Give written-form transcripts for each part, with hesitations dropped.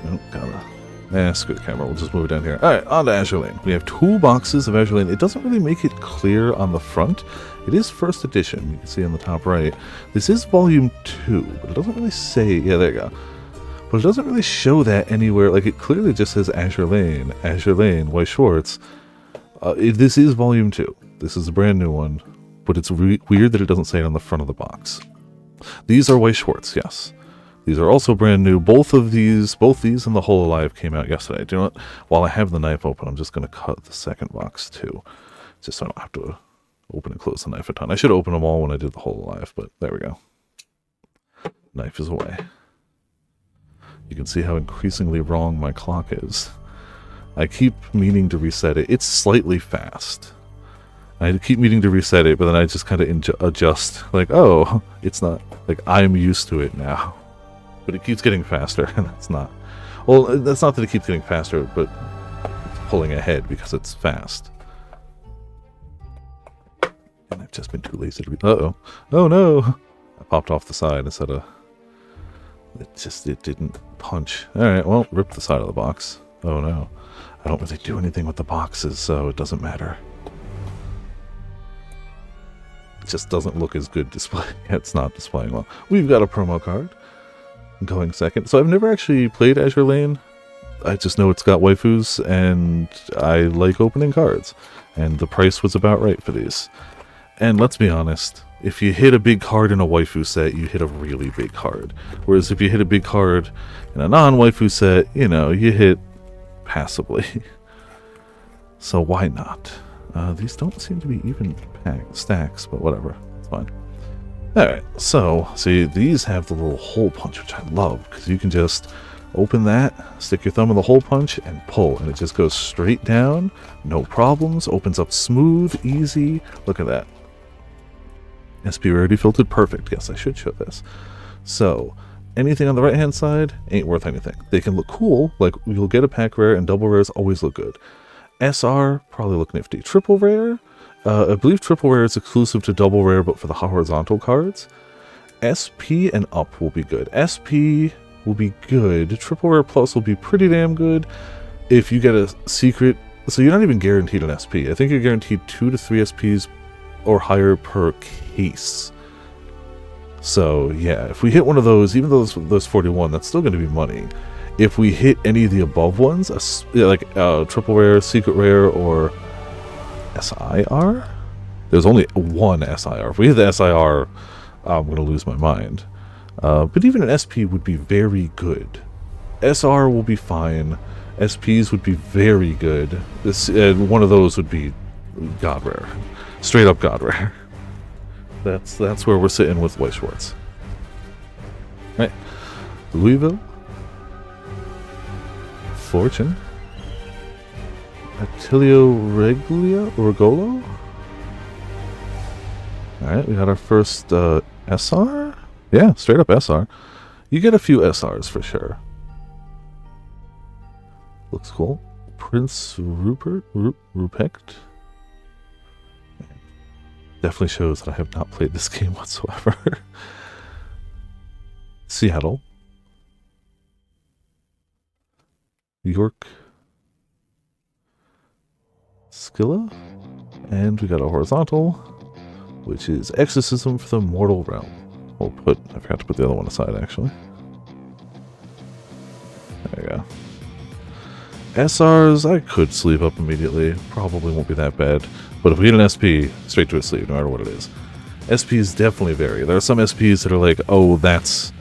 Oh, gotta... screw the camera. We'll just move it down here. Alright, on to Azur Lane. We have 2 boxes of Azur Lane. It doesn't really make it clear on the front. It is first edition. You can see on the top right. This is volume 2, but it doesn't really say... Yeah, there you go. But it doesn't really show that anywhere. Like, it clearly just says Azur Lane, Weiss Schwarz. This is volume 2. This is a brand new one. But it's weird that it doesn't say it on the front of the box. These are Weiss Schwarz, yes. These are also brand new. Both these and the Whole Alive came out yesterday. Do you know what? While I have the knife open, I'm just going to cut the second box too. Just so I don't have to open and close the knife a ton. I should open them all when I did the Whole Alive, but there we go. Knife is away. You can see how increasingly wrong my clock is. I keep meaning to reset it. It's slightly fast. I keep meaning to reset it, but then I just kind of adjust. Like, oh, it's not... Like, I'm used to it now. But it keeps getting faster, and that's not... Well, that's not that it keeps getting faster, but it's pulling ahead because it's fast. And I've just been too lazy to... Uh-oh. Oh, no! I popped off the side instead of... It didn't punch. Alright, well, rip the side of the box. Oh, no. I don't really do anything with the boxes, so it doesn't matter. It just doesn't look as good displaying. It's not displaying well. We've got a promo card. Going second. So I've never actually played Azur Lane. I just know it's got waifus, and I like opening cards. And the price was about right for these. And let's be honest, if you hit a big card in a waifu set, you hit a really big card. Whereas if you hit a big card in a non-waifu set, you know, you hit passably. So why not? These don't seem to be even stacks, but whatever. It's fine. Alright, so, see, these have the little hole punch, which I love, because you can just open that, stick your thumb in the hole punch, and pull, and it just goes straight down, no problems, opens up smooth, easy. Look at that. SP rarity filtered, perfect. Yes, I should show this. So, anything on the right-hand side ain't worth anything. They can look cool, like you'll get a pack rare, and double rares always look good. SR, probably look nifty. Triple rare, I believe triple rare is exclusive to double rare, but for the horizontal cards. SP and up will be good. SP will be good. Triple rare plus will be pretty damn good if you get a secret. So you're not even guaranteed an SP. I think you're guaranteed 2 to 3 SPs or higher per case. So yeah, if we hit one of those, even though those 41, that's still going to be money. If we hit any of the above ones, like triple rare, secret rare, or SIR? There's only one SIR. If we hit the SIR, I'm going to lose my mind. But even an SP would be very good. SR will be fine. SPs would be very good. One of those would be God rare. Straight up God rare. That's where we're sitting with Weiss Schwarz. Right. Louisville. Fortune. Attilio Regolo? Alright, we got our first SR? Yeah, straight up SR. You get a few SRs for sure. Looks cool. Prince Ruprecht. Definitely shows that I have not played this game whatsoever. Seattle. York. Skilla. And we got a horizontal, which is Exorcism for the Mortal Realm. I forgot to put the other one aside actually. There you go. SRs, I could sleeve up immediately. Probably won't be that bad. But if we get an SP, straight to a sleeve, no matter what it is. SPs definitely vary. There are some SPs that are like, oh, that's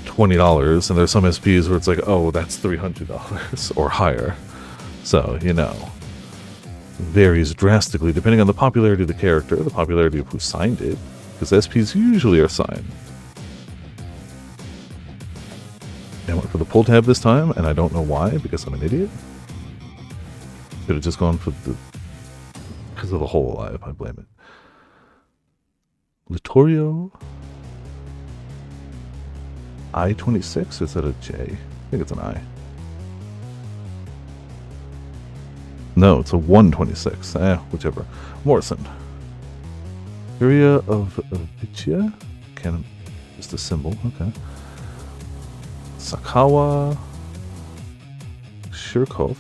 $20, and there's some SPs where it's like, oh, that's $300 or higher. So, you know, varies drastically depending on the popularity of the character, the popularity of who signed it, because SPs usually are signed. I went for the pull tab this time, and I don't know why, because I'm an idiot. Could have just gone for the... because of the Whole Alive, I blame it. Littorio. I-26? Is that a J? I think it's an I. No, it's a 126. Whichever. Morrison. Area of Vicia? Just a symbol, okay. Sakawa. Shirkov.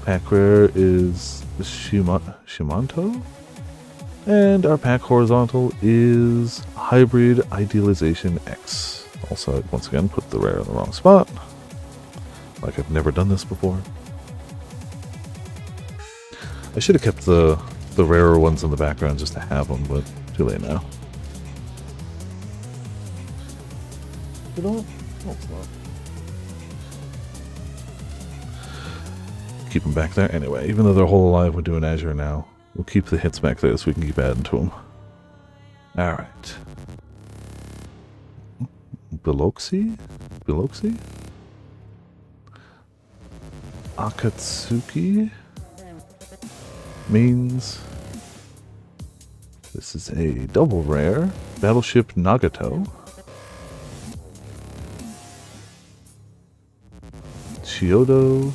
Pack rare is Shimanto. And our pack horizontal is Hybrid Idealization X. Also, once again, put the rare in the wrong spot. Like I've never done this before. I should have kept the rarer ones in the background just to have them, but too late now. You know what? No, it's not. Keep them back there. Anyway, even though they're whole alive, we're doing Azure now. We'll keep the hits back there so we can keep adding to them. Alright. Biloxi? Akatsuki means this is a double rare. Battleship Nagato. Chiyoda?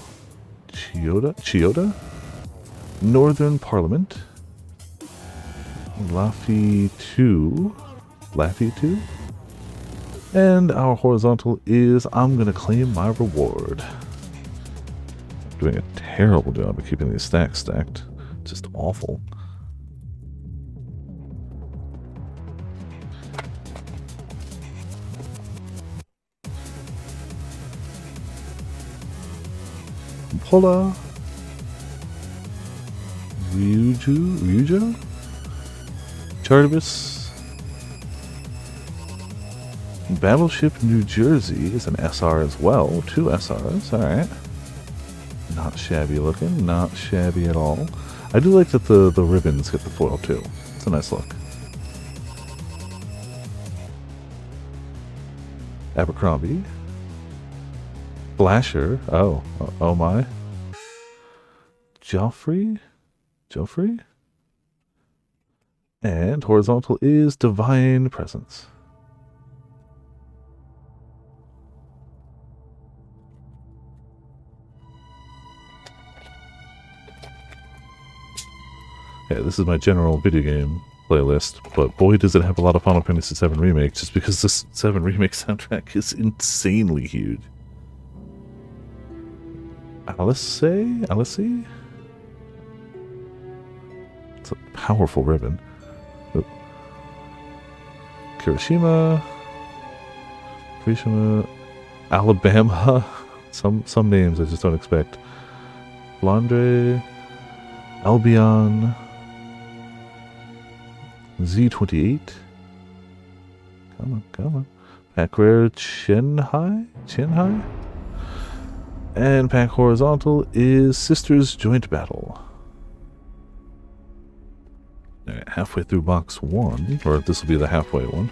Northern Parliament. Laffy 2. And our horizontal is I'm gonna claim my reward. Doing a terrible job of keeping these stacks stacked. Just awful. Pola. Ryuja? Chartibus. Battleship New Jersey is an SR as well. 2 SRs, alright. Not shabby looking, not shabby at all. I do like that the ribbons get the foil too. It's a nice look. Abercrombie. Flasher. Oh my. Joffrey? And horizontal is Divine Presence. Yeah, this is my general video game playlist, but boy does it have a lot of Final Fantasy VII Remake, just because this 7 Remake soundtrack is insanely huge. Alice? It's a powerful ribbon. Oh. Kirishima, Alabama. Some names I just don't expect. Flandre, Albion, Z28. Come on. Pack rare Chenhai? And pack horizontal is Sisters Joint Battle. Alright, halfway through box 1, or this will be the halfway one.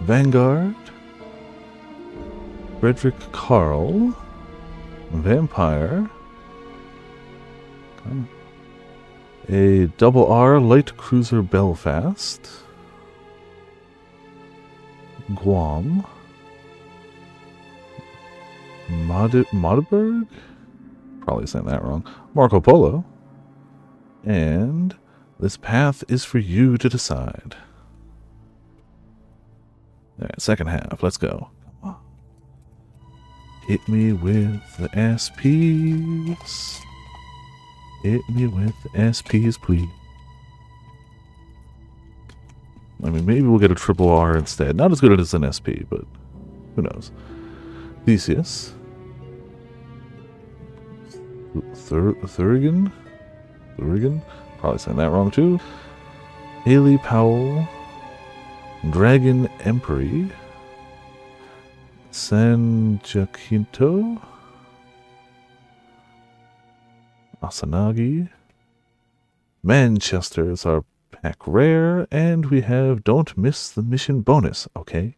Vanguard. Frederick Carl. Vampire. Come on. A double R light cruiser Belfast. Guam. Magdeburg? Probably saying that wrong. Marco Polo. And this path is for you to decide. Alright, second half. Let's go. Come on. Hit me with the SPs. Hit me with the SPs, please. I mean, maybe we'll get a triple R instead. Not as good as an SP, but who knows. Theseus. Thurigan? Probably saying that wrong too. Haley Powell. Dragon Empery. San Jacinto. Asanagi. Manchester is our pack rare, and we have Don't Miss the Mission bonus. Okay.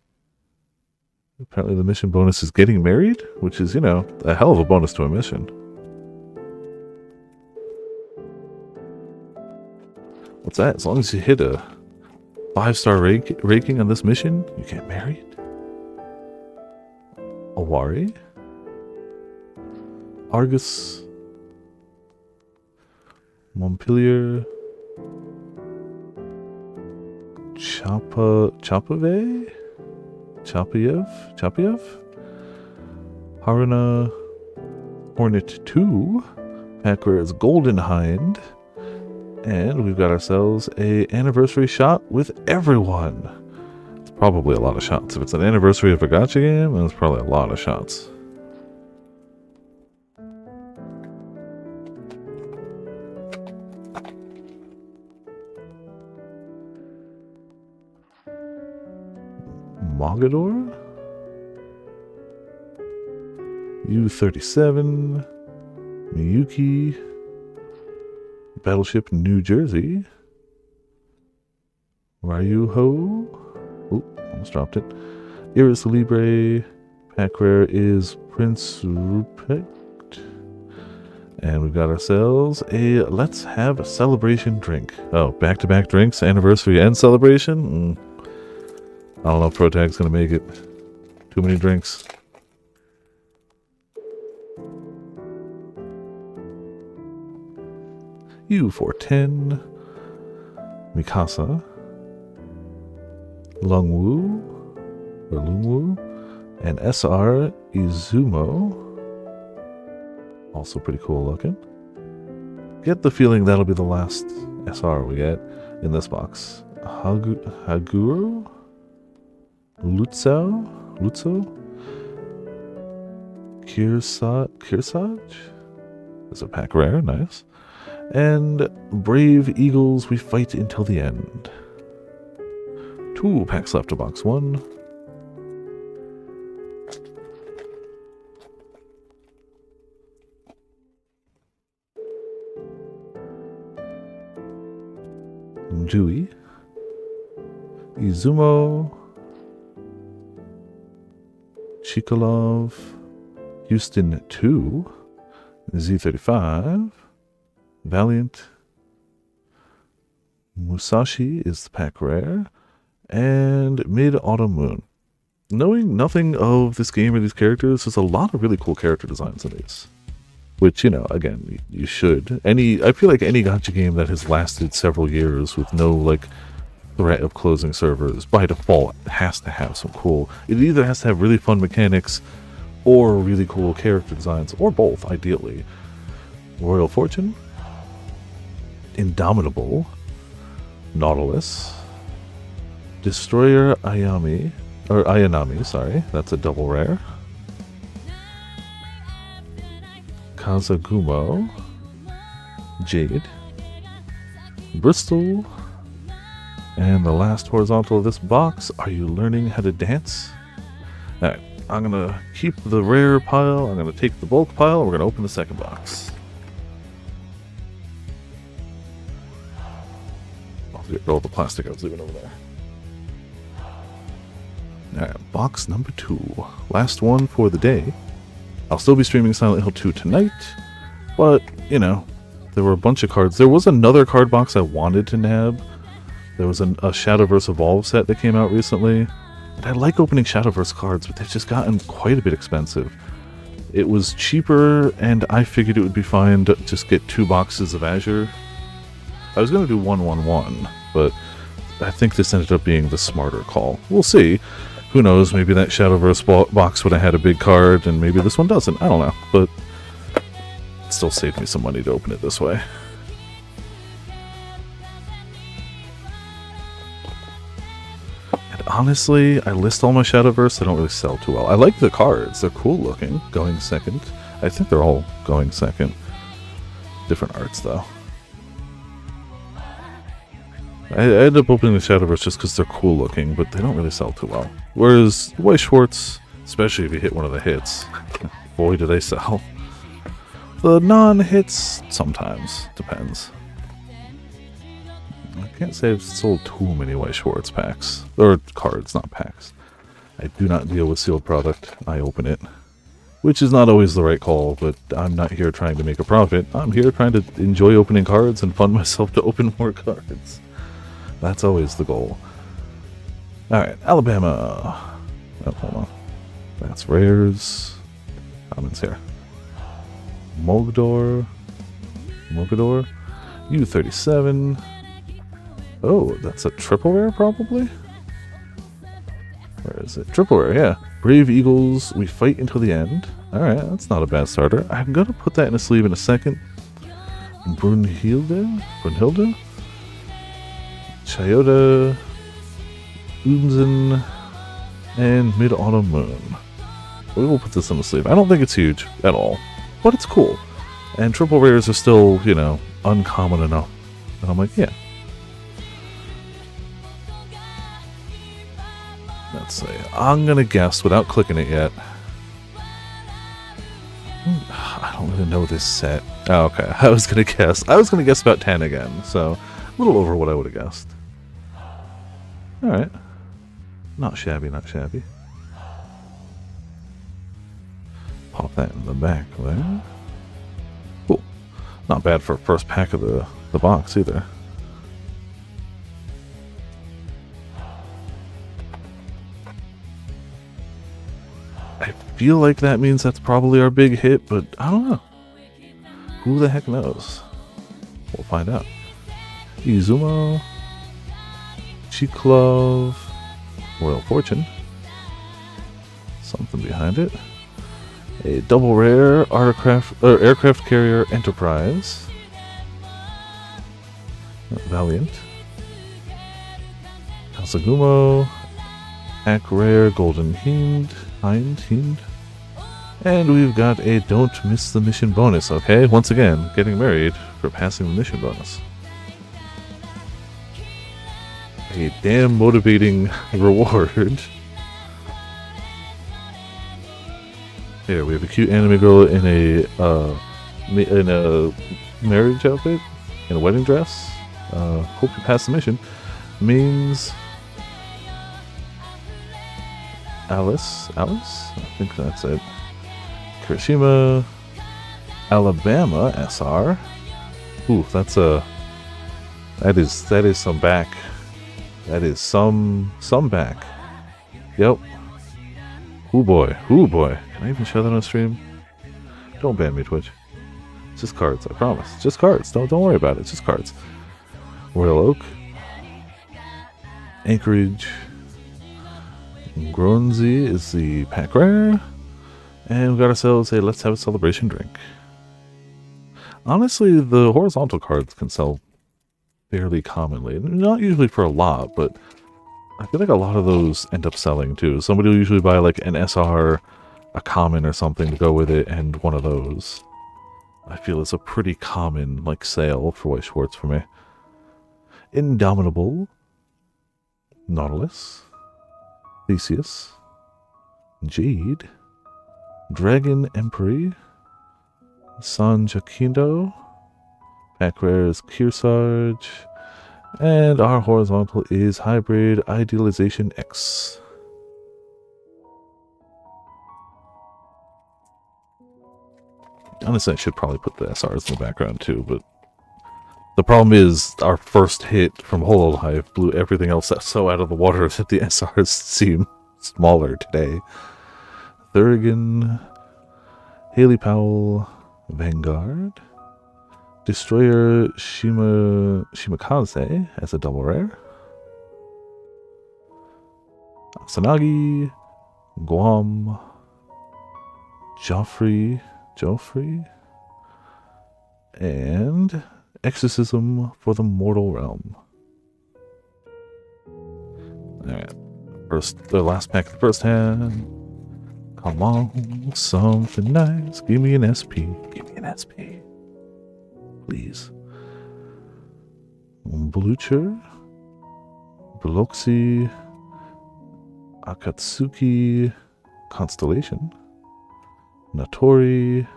Apparently the mission bonus is getting married, which is, you know, a hell of a bonus to a mission. What's that? As long as you hit a 5-star ranking on this mission, you get married? Awari? Argus? Montpellier? Chapayev? Haruna Hornet 2. Pack rare is Golden Hind. And we've got ourselves a anniversary shot with everyone. It's probably a lot of shots. If it's an anniversary of a gacha game, then it's probably a lot of shots. Mogador? U-37. Miyuki. Battleship New Jersey. Ryuho. Oop, almost dropped it. Iris Libre. Pack rare is Prince Rupert. And we've got ourselves a Let's Have a Celebration drink. Oh, back-to-back drinks, anniversary and celebration? I don't know if ProTag's gonna make it. Too many drinks. U410, Mikasa, Lungwoo, and SR Izumo. Also pretty cool looking. Get the feeling that'll be the last SR we get in this box. Haguro? Lutso? Kirsage? Is a pack rare, nice. And Brave Eagles, we fight until the end. 2 packs left to box 1. Dewey. Izumo. Chikolov. Houston 2. Z35. Valiant. Musashi is the pack rare. And Mid-Autumn Moon. Knowing nothing of this game or these characters, there's a lot of really cool character designs in these. Which, you know, again, you should. I feel like any gacha game that has lasted several years with no, like, threat of closing servers, by default, has to have some cool... It either has to have really fun mechanics, or really cool character designs, or both, ideally. Royal Fortune. Indomitable, Nautilus, Destroyer Ayanami, sorry, that's a double rare. Kazagumo, Jade, Bristol, and the last horizontal of this box. Are you learning how to dance? Alright, I'm gonna keep the rare pile, I'm gonna take the bulk pile, and we're gonna open the second box. Get all the plastic I was leaving over there. Alright, box number 2. Last one for the day. I'll still be streaming Silent Hill 2 tonight, but, you know, there were a bunch of cards. There was another card box I wanted to nab. There was a Shadowverse Evolve set that came out recently. And I like opening Shadowverse cards, but they've just gotten quite a bit expensive. It was cheaper, and I figured it would be fine to just get 2 boxes of Azure. I was going to do 1-1-1, but I think this ended up being the smarter call. We'll see. Who knows, maybe that Shadowverse box would have had a big card, and maybe this one doesn't. I don't know, but it still saved me some money to open it this way. And honestly, I list all my Shadowverse, they don't really sell too well. I like the cards, they're cool looking, going second. I think they're all going second. Different arts, though. I end up opening the Shadowverse just because they're cool looking, but they don't really sell too well. Whereas Weiss Schwarz, especially if you hit one of the hits, boy do they sell. The non-hits, sometimes. Depends. I can't say I've sold too many Weiss Schwarz packs. Or cards, not packs. I do not deal with sealed product. I open it. Which is not always the right call, but I'm not here trying to make a profit. I'm here trying to enjoy opening cards and fund myself to open more cards. That's always the goal. Alright, Alabama. Oh, hold on. That's rares. Comments here. Mogador. U37. Oh, that's a triple rare, probably? Where is it? Triple rare, yeah. Brave Eagles, we fight until the end. Alright, that's not a bad starter. I'm gonna put that in a sleeve in a second. Brunhilde? Chayota, Unzen, and Mid-Autumn Moon. We will put this in the sleeve. I don't think it's huge at all, but it's cool. And triple rares are still, you know, uncommon enough. And I'm like, yeah. Let's see. I'm gonna guess without clicking it yet. I don't really know this set. Oh, okay. I was gonna guess about 10 again, so a little over what I would have guessed. Alright. Not shabby, not shabby. Pop that in the back there. Cool. Not bad for first pack of the box either. I feel like that means that's probably our big hit, but I don't know. Who the heck knows? We'll find out. Izumo, Chiklov, Royal Fortune. Something behind it. A double rare aircraft carrier Enterprise. Valiant. Kasagumo. Ack rare Golden Hind. And we've got a don't miss the mission bonus, okay? Once again, getting married for passing the mission bonus. A damn motivating reward. Here, we have a cute anime girl in a marriage outfit, in a wedding dress. Hope you pass the mission. Means Alice? I think that's it. Kirishima, Alabama SR. Ooh, that is some back. That is some back. Yep. Ooh boy. Can I even show that on stream? Don't ban me, Twitch. It's just cards, I promise. Just cards. Don't worry about it. It's just cards. Royal Oak. Anchorage. Gronzi is the pack rare. And we got ourselves a Let's Have a Celebration drink. Honestly, the horizontal cards can sell fairly commonly. Not usually for a lot, but I feel like a lot of those end up selling too. Somebody will usually buy like an SR, a common or something to go with it, and one of those. I feel it's a pretty common like sale for Weiss Schwarz for me. Indomitable. Nautilus. Theseus. Jade. Dragon Emperor. San Jacinto. Pack rare is Kearsarge. And our horizontal is Hybrid Idealization X. Honestly, I should probably put the SRs in the background too, but the problem is our first hit from Hololive blew everything else so out of the water that the SRs seem smaller today. Thurigan, Haley Powell, Vanguard, Destroyer Shimakaze as a double rare, Asanagi, Guam, Joffrey, and Exorcism for the Mortal Realm. Alright, the last pack of the first hand. Come on, something nice. Give me an SP. Please. Blucher, Biloxi, Akatsuki, Constellation, Natori,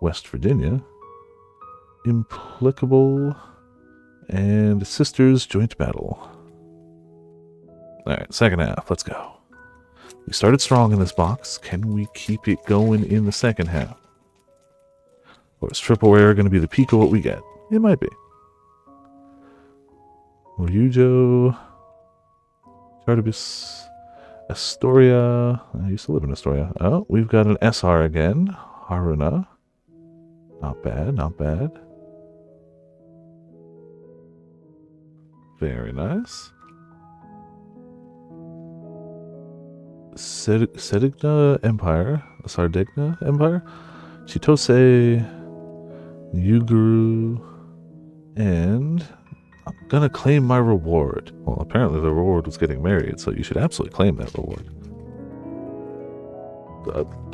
West Virginia, Implicable, and Sisters Joint Battle. Alright, second half. Let's go. We started strong in this box. Can we keep it going in the second half? Or is triple rare going to be the peak of what we get? It might be. Ryujo, Chartibus, Astoria. I used to live in Astoria. Oh, we've got an SR again. Haruna. Not bad. Very nice. Sedigna Empire. Sardigna Empire. Chitose. Yuguru. And I'm gonna claim my reward. Well, apparently the reward was getting married, so you should absolutely claim that reward.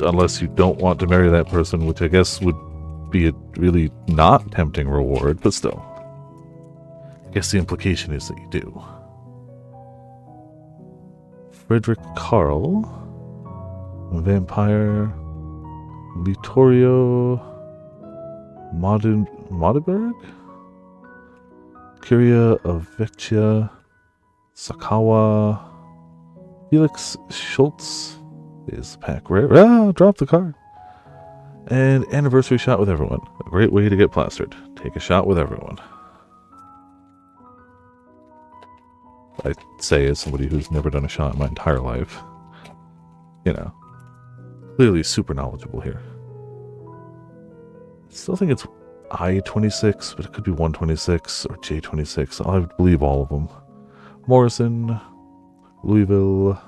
Unless you don't want to marry that person, which I guess would be a really not tempting reward, but still. I guess the implication is that you do. Frederick Carl. Vampire. Littorio. Modeberg? Curia of Vecchia. Sakawa. Felix Schultz. Is pack rare. Ah, drop the card. And anniversary shot with everyone. A great way to get plastered. Take a shot with everyone. I say as somebody who's never done a shot in my entire life. You know. Clearly super knowledgeable here. Still think it's I-26, but it could be 126 or J-26. I believe all of them. Morrison. Louisville.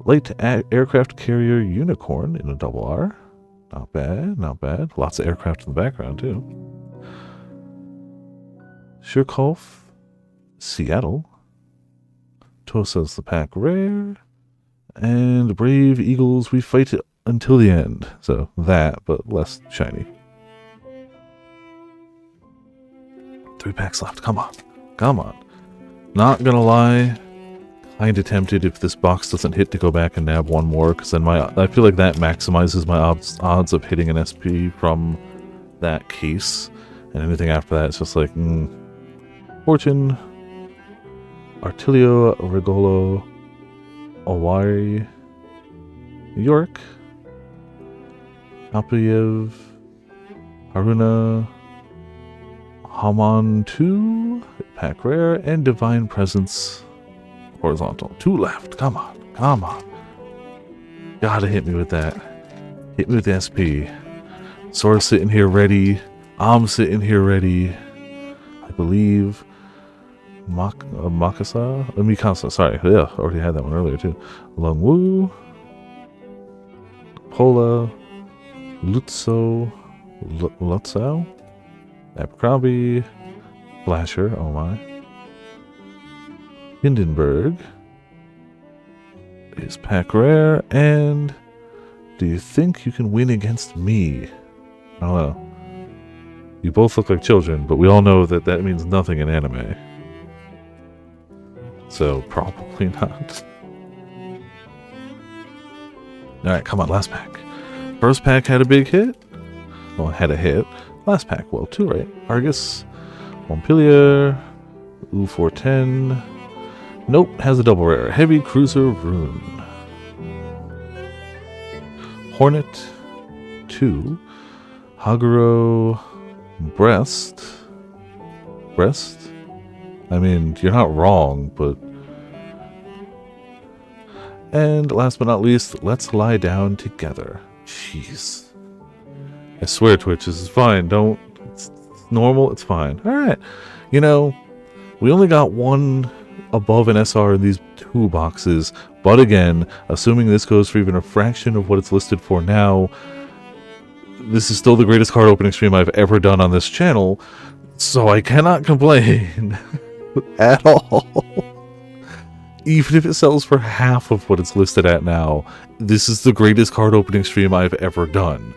Light aircraft carrier Unicorn in a double R. Not bad, not bad. Lots of aircraft in the background, too. Shirkoff, Seattle. Tosa's the pack rare. And Brave Eagles, we fight until the end. So that, but less shiny. 3 packs left. Come on. Come on. Not gonna lie. Kinda tempted if this box doesn't hit to go back and nab one more, because then I feel like that maximizes my odds of hitting an SP from that case, and anything after that it's just like, Fortune, Artilio, Regolo, Owari, York, Apiev, Haruna, Haman 2, pack rare, and Divine Presence. Horizontal. 2 left. Come on. Come on. Gotta hit me with that. Hit me with the SP. Sora's sitting here ready. I'm sitting here ready. I believe. Mikasa. Sorry. Yeah, already had that one earlier too. Lungwu. Pola. Lutso. Lutso. Abercrombie. Flasher. Oh my. Hindenburg is pack rare, and do you think you can win against me? I don't know. You both look like children, but we all know that that means nothing in anime. So, probably not. Alright, come on, last pack. First pack had a big hit. Well, it had a hit. Last pack, well, 2, right? Argus, Montpelier, U410. Nope, has a double rare. Heavy Cruiser Rune. Hornet 2. Haguro Breast. Breast? I mean, you're not wrong, but... And last but not least, Let's Lie Down Together. Jeez. I swear, Twitch, this is fine. Don't... It's normal, it's fine. Alright. You know, we only got one above an SR in these 2 boxes, but again, assuming this goes for even a fraction of what it's listed for now, this is still the greatest card opening stream I've ever done on this channel, so I cannot complain at all. Even if it sells for half of what it's listed at now, this is the greatest card opening stream I've ever done.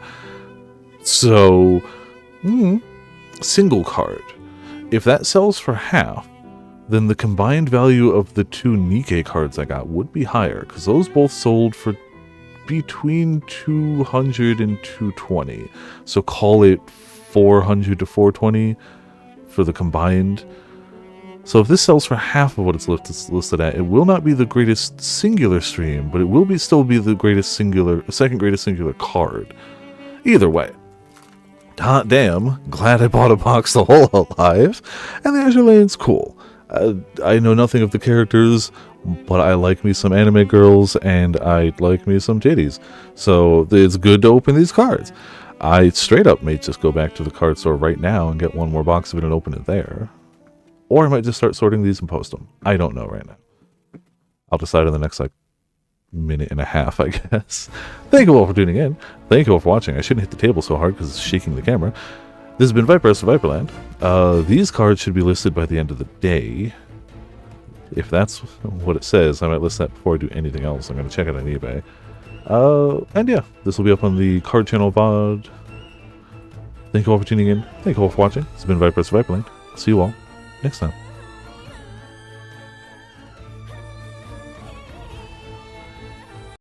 So, single card. If that sells for half, then the combined value of the 2 Nikkei cards I got would be higher, because those both sold for between 200 and 220. So call it 400 to 420 for the combined. So if this sells for half of what it's listed at, it will not be the greatest singular stream, but it will still be the greatest second greatest singular card. Either way. Hot damn, glad I bought a box the whole alive, and the Azur Lane's cool. I know nothing of the characters, but I like me some anime girls, and I like me some titties. So it's good to open these cards. I straight up may just go back to the card store right now and get one more box of it and open it there. Or I might just start sorting these and post them. I don't know right now. I'll decide in the next, like, minute and a half, I guess. Thank you all for tuning in. Thank you all for watching. I shouldn't hit the table so hard because it's shaking the camera. This has been Viper of Viperland. These cards should be listed by the end of the day. If that's what it says, I might list that before I do anything else. I'm going to check it on eBay. And yeah, this will be up on the card channel VOD. Thank you all for tuning in. Thank you all for watching. This has been Viper of Viperland. See you all next time.